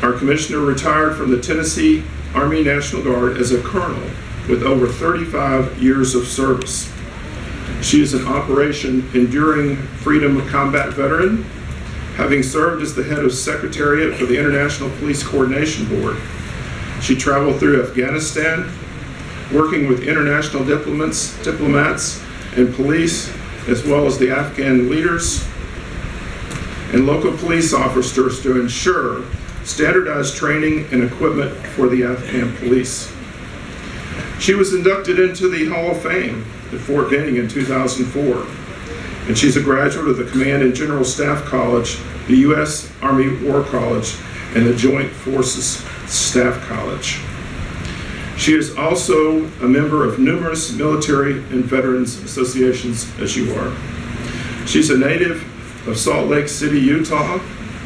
Our commissioner retired from the Tennessee Army National Guard as a colonel with over 35 years of service. She is an Operation Enduring Freedom combat veteran, having served as the head of Secretariat for the International Police Coordination Board. She traveled through Afghanistan, working with international diplomats and police, as well as the Afghan leaders and local police officers to ensure standardized training and equipment for the Afghan police. She was inducted into the Hall of Fame at Fort Benning in 2004, and she's a graduate of the Command and General Staff College, the U.S. Army War College, and the Joint Forces Staff College. She is also a member of numerous military and veterans associations, as you are. She's a native of Salt Lake City, Utah,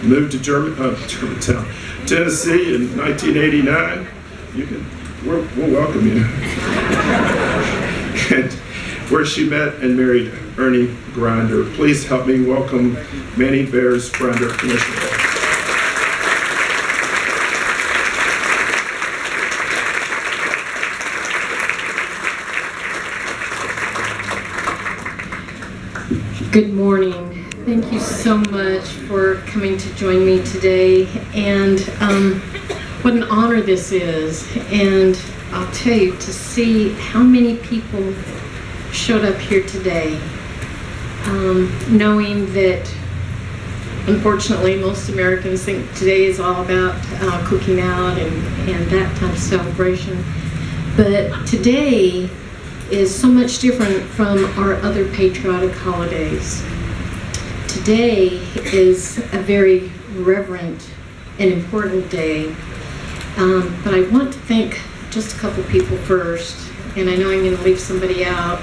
moved to Germantown, Tennessee in 1989. We'll welcome you. And where she met and married Ernie Grinder. Please help me welcome Manny Bears Grinder, Commissioner. Good morning. Thank you so much for coming to join me today, and what an honor this is. And I'll tell you, to see how many people showed up here today, knowing that unfortunately most Americans think today is all about cooking out and that type of celebration, but today is so much different from our other patriotic holidays. Today is a very reverent and important day, but I want to thank just a couple people first, and I know I'm going to leave somebody out,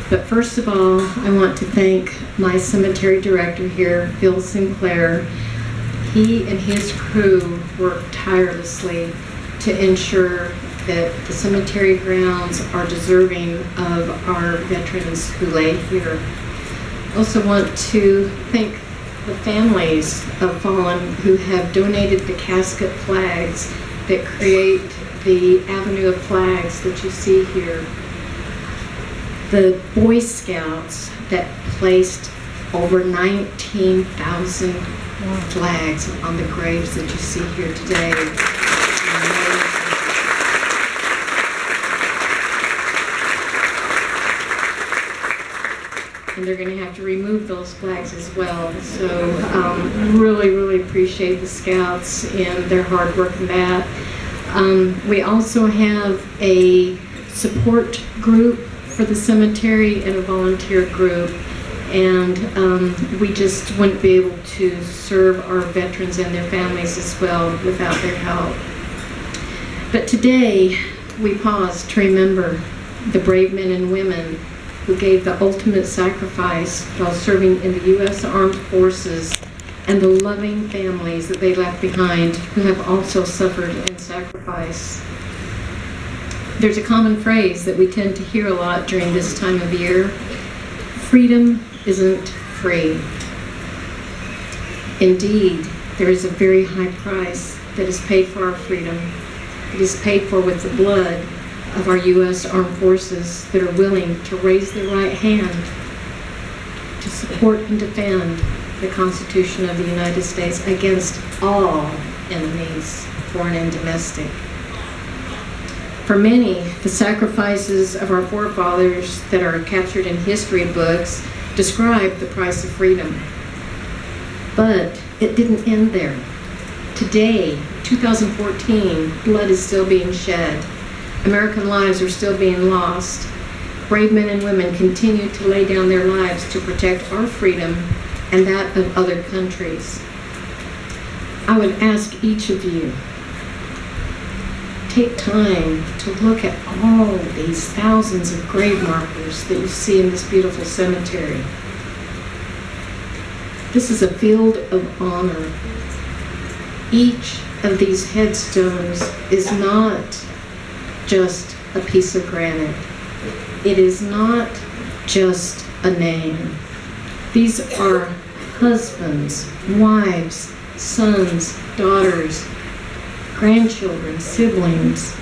but first of all, I want to thank my cemetery director here, Phil Sinclair. He and his crew work tirelessly to ensure that the cemetery grounds are deserving of our veterans who lay here. I also want to thank the families of fallen who have donated the casket flags that create the avenue of flags that you see here. The Boy Scouts that placed over 19,000 flags on the graves that you see here today. And they're going to have to remove those flags as well. So really, really appreciate the Scouts and their hard work in that. We also have a support group for the cemetery and a volunteer group. And we just wouldn't be able to serve our veterans and their families as well without their help. But today, we pause to remember the brave men and women who gave the ultimate sacrifice while serving in the U.S. Armed Forces, and the loving families that they left behind who have also suffered in sacrifice. There's a common phrase that we tend to hear a lot during this time of year: freedom isn't free. Indeed, there is a very high price that is paid for our freedom. It is paid for with the blood of our U.S. Armed Forces that are willing to raise their right hand to support and defend the Constitution of the United States against all enemies, foreign and domestic. For many, the sacrifices of our forefathers that are captured in history books describe the price of freedom. But it didn't end there. Today, 2014, blood is still being shed. American lives are still being lost. Brave men and women continue to lay down their lives to protect our freedom and that of other countries. I would ask each of you, take time to look at all these thousands of grave markers that you see in this beautiful cemetery. This is a field of honor. Each of these headstones is not just a piece of granite. It is not just a name. These are husbands, wives, sons, daughters, grandchildren, siblings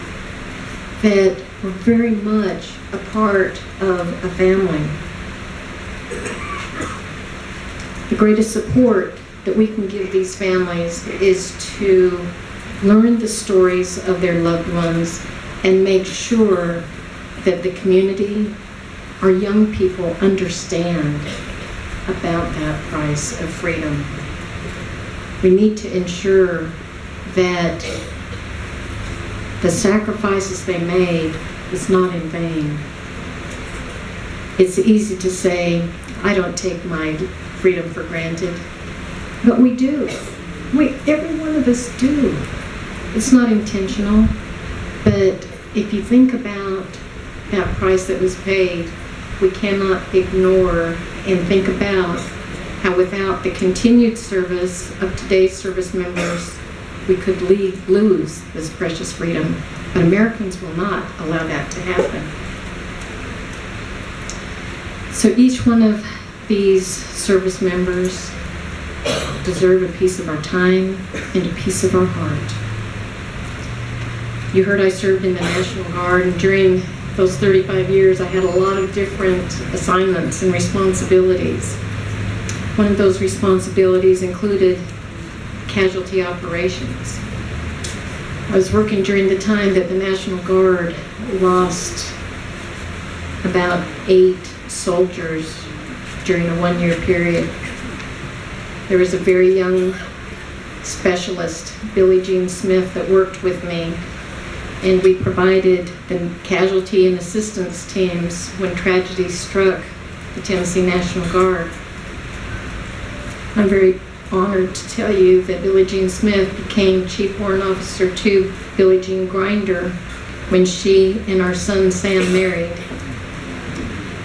that were very much a part of a family. The greatest support that we can give these families is to learn the stories of their loved ones and make sure that the community, our young people, understand about that price of freedom. We need to ensure that the sacrifices they made is not in vain. It's easy to say, I don't take my freedom for granted, but we do. Every one of us do. It's not intentional, but if you think about that price that was paid, we cannot ignore and think about how without the continued service of today's service members, we could lose this precious freedom. But Americans will not allow that to happen. So each one of these service members deserve a piece of our time and a piece of our heart. You heard I served in the National Guard, and during those 35 years I had a lot of different assignments and responsibilities. One of those responsibilities included casualty operations. I was working during the time that the National Guard lost about 8 soldiers during a 1-year period. There was a very young specialist, Billie Jean Smith, that worked with me, and we provided the casualty and assistance teams when tragedy struck the Tennessee National Guard. I'm very honored to tell you that Billie Jean Smith became Chief Warrant Officer to Billie Jean Grinder when she and our son Sam married.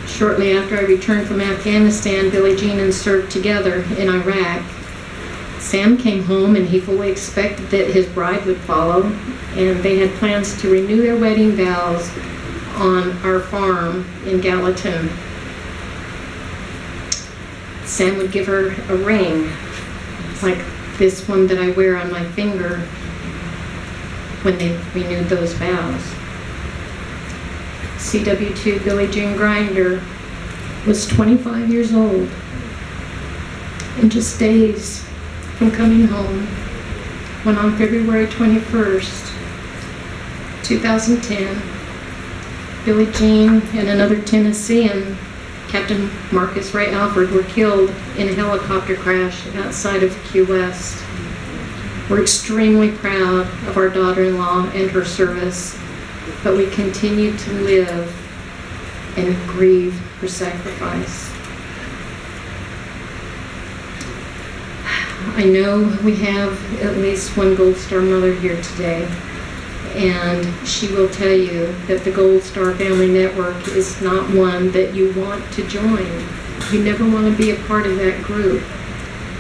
Shortly after I returned from Afghanistan, Billie Jean and served together in Iraq. Sam came home and he fully expected that his bride would follow, and they had plans to renew their wedding vows on our farm in Gallatin. Sam would give her a ring, like this one that I wear on my finger, when they renewed those vows. CW2 Billie Jean Grinder was 25 years old, and just days from coming home, when on February 21st, 2010, Billie Jean and another Tennessean, Captain Marcus Ray Alford, were killed in a helicopter crash outside of Key West. We're extremely proud of our daughter-in-law and her service, but we continue to live and grieve her sacrifice. I know we have at least one Gold Star mother here today, and she will tell you that the Gold Star Family Network is not one that you want to join. You never want to be a part of that group.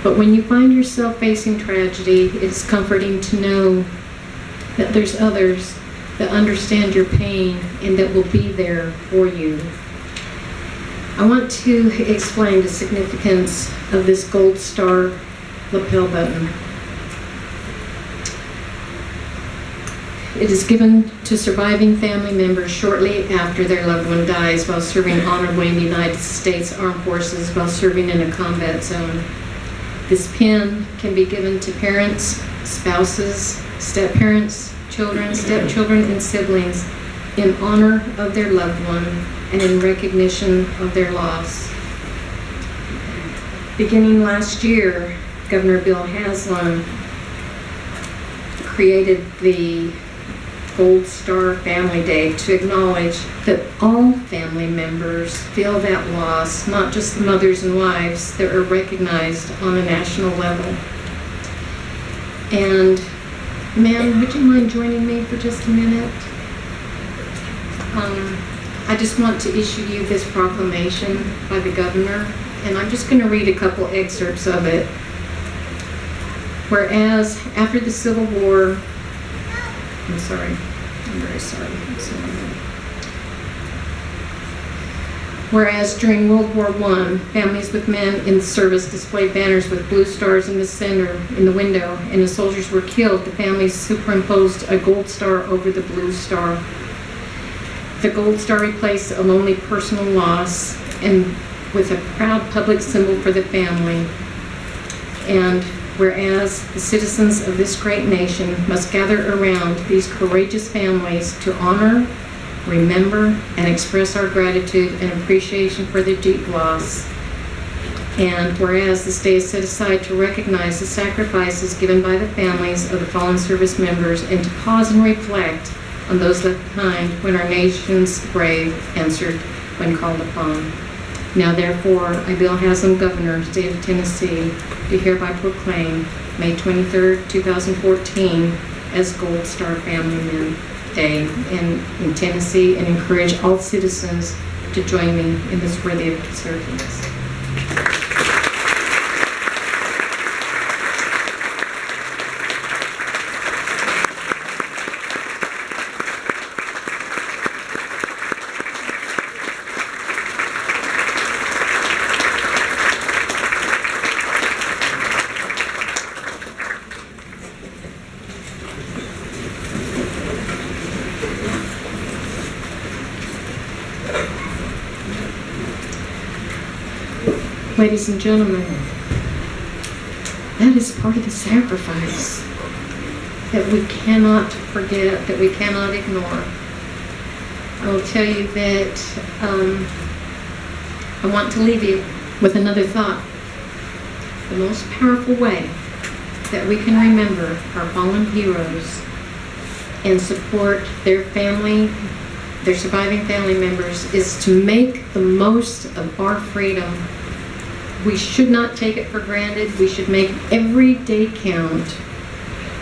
But when you find yourself facing tragedy, it's comforting to know that there's others that understand your pain and that will be there for you. I want to explain the significance of this Gold Star lapel button. It is given to surviving family members shortly after their loved one dies while serving honorably in the United States Armed Forces while serving in a combat zone. This pin can be given to parents, spouses, step-parents, children, stepchildren, and siblings in honor of their loved one and in recognition of their loss. Beginning last year, Governor Bill Haslam created the Gold Star Family Day to acknowledge that all family members feel that loss, not just the mothers and wives that are recognized on a national level. And ma'am, would you mind joining me for just a minute? I just want to issue you this proclamation by the governor, and I'm just going to read a couple excerpts of it. Whereas after the Civil War, I'm sorry, I'm very sorry. Whereas during World War I, families with men in service displayed banners with blue stars in the center, in the window, and as soldiers were killed, the families superimposed a gold star over the blue star. The gold star replaced a lonely personal loss and with a proud public symbol for the family. And whereas the citizens of this great nation must gather around these courageous families to honor, remember, and express our gratitude and appreciation for their deep loss. And whereas this day is set aside to recognize the sacrifices given by the families of the fallen service members and to pause and reflect on those left behind when our nation's brave answered when called upon. Now therefore, I, Bill Haslam, Governor, State of Tennessee, do hereby proclaim May 23rd, 2014 as Gold Star Family Men Day in Tennessee, and encourage all citizens to join me in this worthy observance. Ladies and gentlemen, that is part of the sacrifice that we cannot forget, that we cannot ignore. I will tell you that I want to leave you with another thought. The most powerful way that we can remember our fallen heroes and support their family, their surviving family members, is to make the most of our freedom. We should not take it for granted. We should make every day count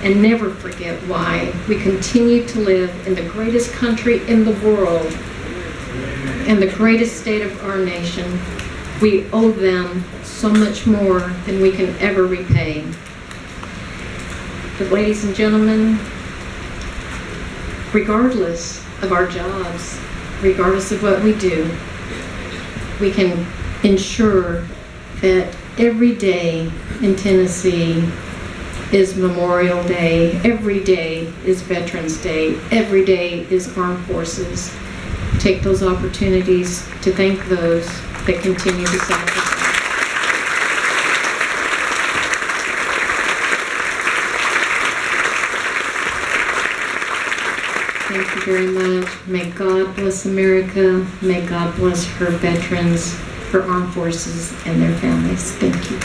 and never forget why we continue to live in the greatest country in the world and the greatest state of our nation. We owe them so much more than we can ever repay. But ladies and gentlemen, regardless of our jobs, regardless of what we do, we can ensure that every day in Tennessee is Memorial Day, every day is Veterans Day, every day is Armed Forces. Take those opportunities to thank those that continue to sacrifice. Thank you very much. May God bless America. May God bless her veterans, her armed forces, and their families. Thank you.